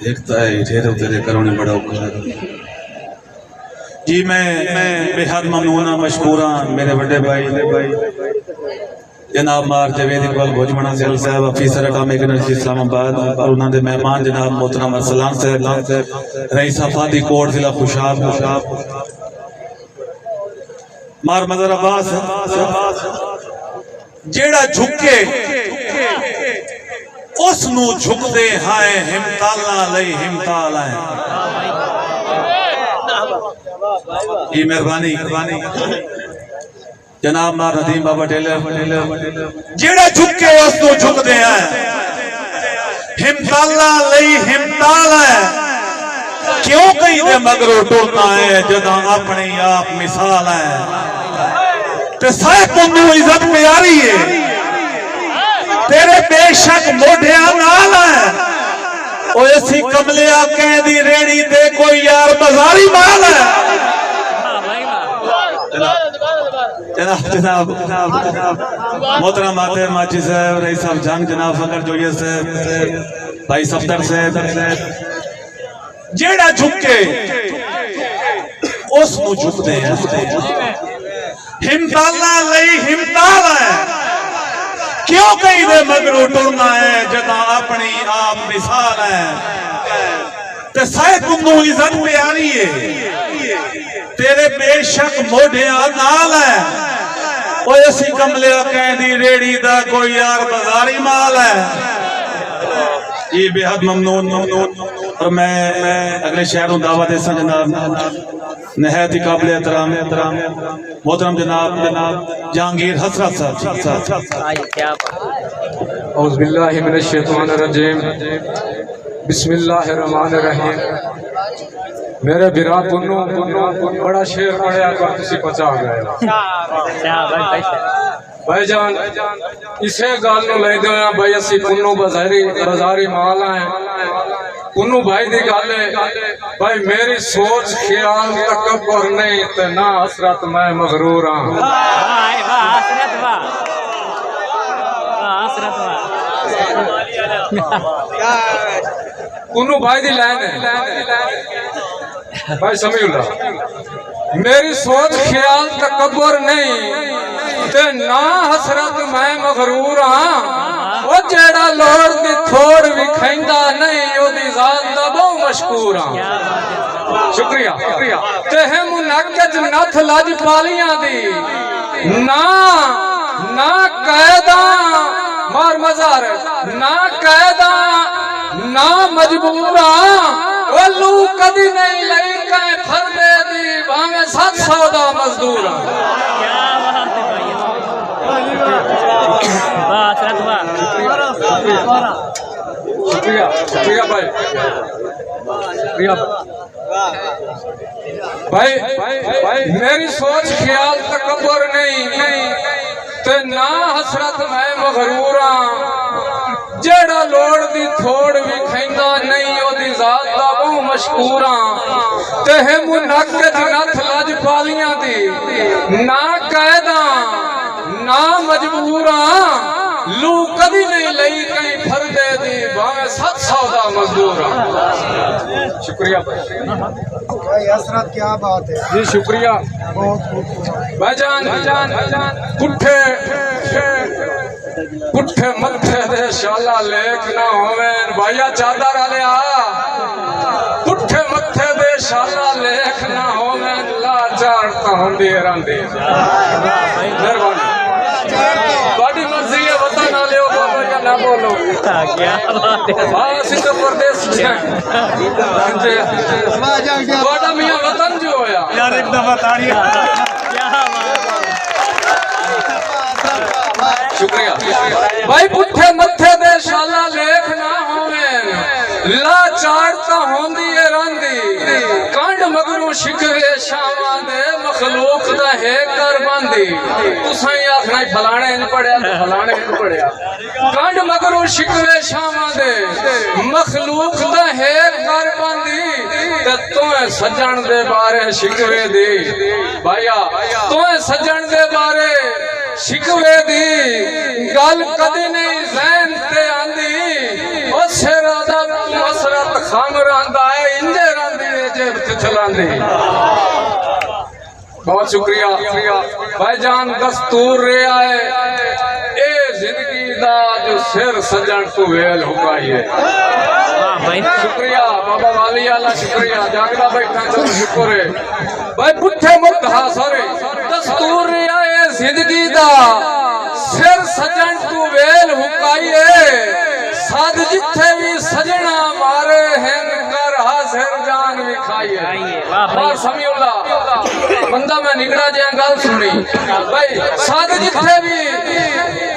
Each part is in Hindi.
देखता है ढेरों तेरे करोनी बड़ा औखा जी। मैं बेहद ममनूना मशकूरा मेरे बड़े भाई जनाब मार जवेद इकबाल भोजमना सेल साहब ऑफिसर अटामिक एनर्जी इस्लामाबाद और उन्होंने मेहमान जनाब मोहतरम अरसलान साहब रईस आफादी कोट जिला खुशाब मार मदर अब्बास जेड़ा झुके उस नू झुकदे हाय हिमताला लई हिमताल है। ये मेहरबानी जनाब मार नदीम बाबा टेलर जेड़ा झुके उस नू झुकदे हैं हिमताला लई हिमताल है। क्यों कहीं दे मगरों टोलना है जदा अपने आप मिसाल है ते साथ नू इज्जत प्यारी है तेरे बेशक मोढ़िया नाल है ओ ऐसी कमलिया कह दी रेड़ी ते कोई यार बाजारी माल है। जनाब मोहतरम आते माची साहब रईस साहब जंग जनाब फकर जोइया साहब भाई सफदर साहब जेड़ा झुके उस नु झुकदे हैं हिमताला लई हिमताल है। क्यों कहीं दे मगरू टुरना है जदा अपनी आप मिसाल है ते साथ नू इज्जत प्यारी है तेरे बेशक मोढ़िया नाल है ओ ऐसी कमलिया कह दी रेड़ी दा कोई यार बाजारी माल है। ये बेहद ममनून और मैं अगले शहरों दावा दे जनाब नहायत ही काबिल एहतराम मोहतरम जनाब जहांगीर हसरत साहब। औज़ु बिल्लाहि मिनश शैतानिर रजीम बिस्मिल्लाहिर्रहमानिर्रहीम। मेरे बिरा पुन्नू बड़ा शेर पढ़िया कर तुसी पचा गए भाईजान इसे गल नु ले दो भाई असी पुन्नू बाजारी माल हैं पुन्नू भाई दी गल है भाई मेरी सोच ख्याल तकब्बुर नहीं ते ना हसरत मैं मगरूर हां। पुन्नू भाई दी लाइन है भाई समीउल्लाह मेरी सोच ख्याल तकब्बुर नहीं ते ना हसरत मैं मगरूर हां। ओ जेड़ा लोड़ दी थोड़ भी खैंदा नहीं ओदी जात दा बहु मशकूर हां। शुक्रिया ते है मुनक्कज नथ लज पालियां दी ना कैदा मार मजार ना कैदा ना मजबूरा ओ लू कदी नहीं लई कै फरदे दी भावे 700 दा मजदूर शुक्रिया भाई मेरी सोच ख्याल तकब्बुर नहीं ते ना हसरत मैं मगरूर हां। जेड़ा लोड़ दी थोड़ भी खैंदा नहीं ओदी जात दा बहु मशकूर हां। ते है मुनक्कज नथ लज पालियां दी ना कैदा ना मजबूर हां। लू कदी नहीं लई कहीं फरदे दी भावे 700 दा मजदूर हां। शुक्रिया भाई हसरत क्या बात है जी शुक्रिया भाईजान पुट्ठे मत्थे दे शाला लेख ना होवेन भाईया चादर आलिया पुट्ठे मत्थे दे शाला लेख ना होवेन ला चाड़ता होंदी रहंदी। मेहरबानी बड़ी मर्जी है वतन आले ओ बोलो या ना बोलो क्या बात है हां सिंध प्रदेश बड़ा मियां वतन जो होया यार एक दफा ताड़ियां शुक्रिया भाई पुट्ठे मत्थे दे शाला लेख ना होवेन ला चाड़ता होंदी है रंदी कंड मगरू शिकवे शावां दे मखलूक दा है कर बंदी। तुसां ही आखना फलाने इन पढ़िया कंड मगरू शिकवे शावां दे मखलूक दा है कर बंदी ते तोए सजण दे बारे शिकवे दी भाईया तोए सजण दे बारे शिकवे दी गल कदी नहीं ज़हन ते आंदी ओ सिरा दा मसरत खम रंदा है इंजे रंदी है जेब च चलांदी। बहुत शुक्रिया भाईजान दस्तूर रे आए ए जिंदगी दा जो सिर सजन तू वेल हुकाई है। शुक्रिया बाबा वाली आला शुक्रिया जागदा बैठा चलो शुक्र है भाई पुठे मुक्त हासरे दस्तूर रे आए जिंदगी दा सिर सजन तू वेल हुकाई है। साध जिथे भी सजना मारे हैं कर हाजिर जान विखाई है। वाह समीउल्लाह बंदा मैं निकड़ा जे गल सुनी भाई साध जिथे भी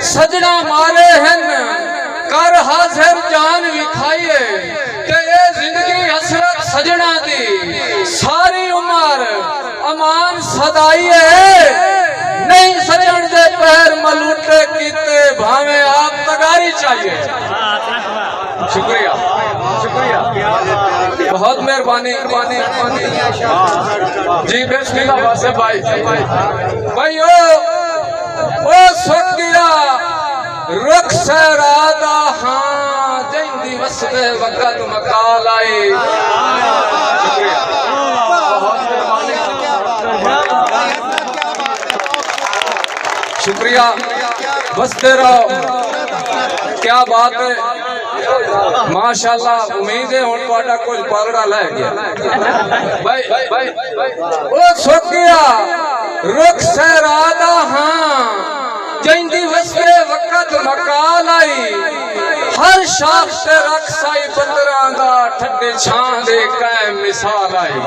सजना मारे हैं कर हाजिर जान विखाई है। ते ये जिंदगी हसरत सजना दी सारी उम्र अमान सदाई है। नहीं सजन दे पैर मलूटे कीते भावे आप तगारी चाहिए। शुक्रिया बहुत मेहरबानी जी बिस्मिल्लाह वासे भाई भाई ओ सुकिया रुख सरादा हाँ जंदी वसदे वक़्त मकाल आई। शुक्रिया शुक्रिया बसते रहो क्या बात है माशाल्लाह। उम्मीद है हुण तुहाडा कुछ पालड़ा लै गया भाई ओ सुकिया रुख सहरादा हाँ जंदी वसदे वक़्त मकाल आई। हर शाख ते रख साई बंदरां दा ठड्डे छां दे कायम मिसाल आई।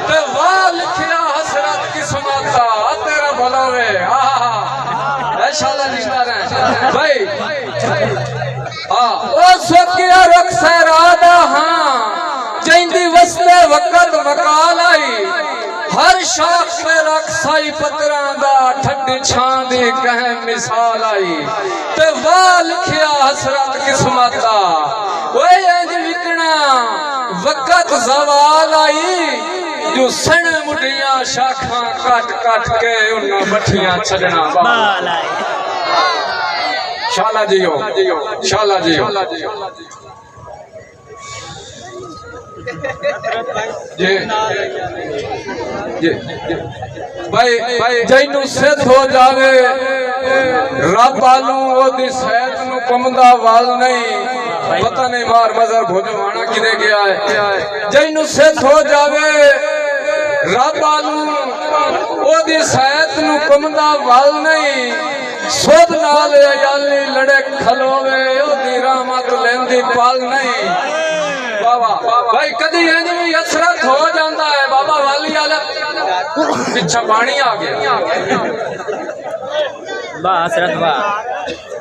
ते वाह लिखिया हसरत किस्मत दा तेरा भला वे भाई ओ सुकिया रुख सहरादा हाँ जंदी वसदे वक़्त मकाल आई। हर शाख पे रख साई पत्तरां दा ठड्डी छां दी कहम मिसाल आई। ते वाह लिखिया हसरत किस्मत दा ओए इंज विकना वक़्त ज़वाल आई। जो सन मुडियां शाखां कट कट के उन्ना बठियां छड़ना बाल आई। शाला जियो जी भाई जैनू सिद्ध हो जावे रब आलू ओदी सैत नु कमदा वाल नहीं। पता नहीं मार मजर भोजवाना किदे गया है। जैनू सिद्ध हो जावे रब आलू ओदी सैत नु कमदा वाल नहीं। सोध नाल अयाली लड़े खलोवे ओदी रहमत लेंदी पाल नहीं। बाबा भाई कदी इंज भी हसरत हो जाता है बाबा वाली आला पिछा पानी आ गया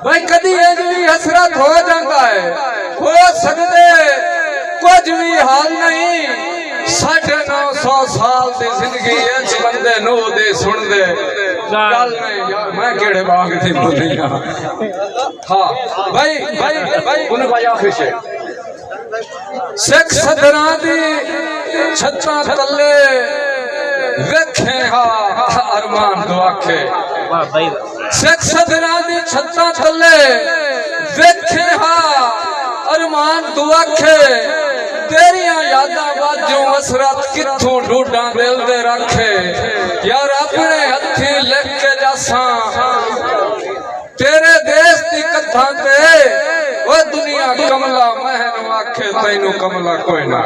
भाई कदी इंज भी हसरत हो जाता है। हो सकते कुछ भी हाल नहीं 950 साल की जिंदगी बंदे नो दे सुन दे गल नहीं यार मैं केड़े बाग थी बोली हाँ भाई उन्हें भाई आखिर से सिख सदरा दी छत्ता तले वेखे हा अरमान दुआखे। सिख सदरा दी छत्ता तले वेखे हा अरमान दुआखे। तेरिया यादा बाजू हसरत किथों ढूंढा दिल दे रखे। यार अपने हथी लिख के जासा तेरे देश की कथा ते वो दुनिया कमला महन आखे तैनू कमला कोई ना।